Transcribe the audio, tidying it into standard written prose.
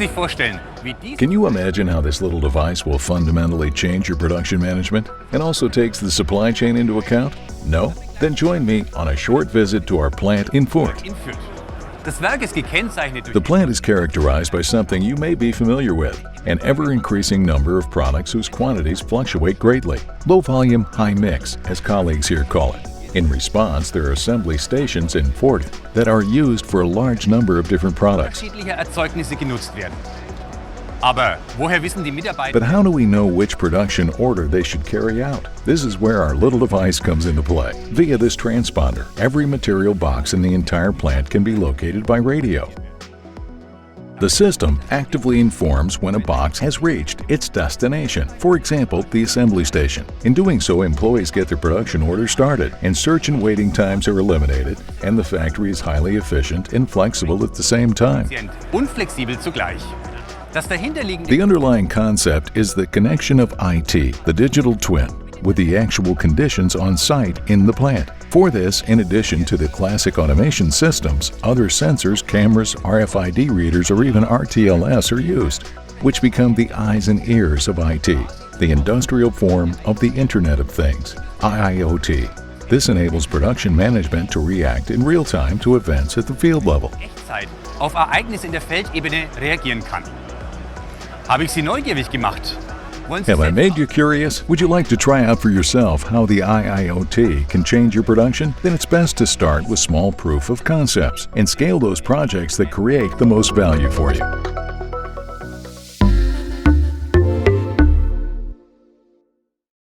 sich vorstellen, wie dies... Can you imagine how this little device will fundamentally change your production management and also takes the supply chain into account? No? Then join me on a short visit to our plant in Fürth. Das Werk ist gekennzeichnet durch... The plant is characterized by something you may be familiar with, an ever-increasing number of products whose quantities fluctuate greatly. Low volume, high mix, as colleagues here call it. In response, there are assembly stations in Fürth that are used for a large number of different products. ...unterschiedliche Erzeugnisse genutzt werden. Aber woher wissen die Mitarbeiter... But how do we know which production order they should carry out? This is where our little device comes into play. Via this transponder, every material box in the entire plant can be located by radio. The system actively informs when a box has reached its destination, for example, the assembly station. In doing so, employees get their production order started, and search and waiting times are eliminated, and the factory is highly efficient and flexible at the same time. ...unflexibel zugleich. Das dahinterliegende... The underlying concept is the connection of IT, the digital twin, with the actual conditions on site in the plant. For this, in addition to the classic automation systems, other sensors, cameras, RFID readers, or even RTLS are used, which become the eyes and ears of IT, the industrial form of the Internet of Things, IIoT. This enables production management to react in real time to events at the field level. Echtzeit auf Ereignisse in der Feldebene reagieren kann. Habe ich Sie neugierig gemacht? Have I made you curious? Would you like to try out for yourself how the IIoT can change your production? Then it's best to start with small proof of concepts and scale those projects that create the most value for you.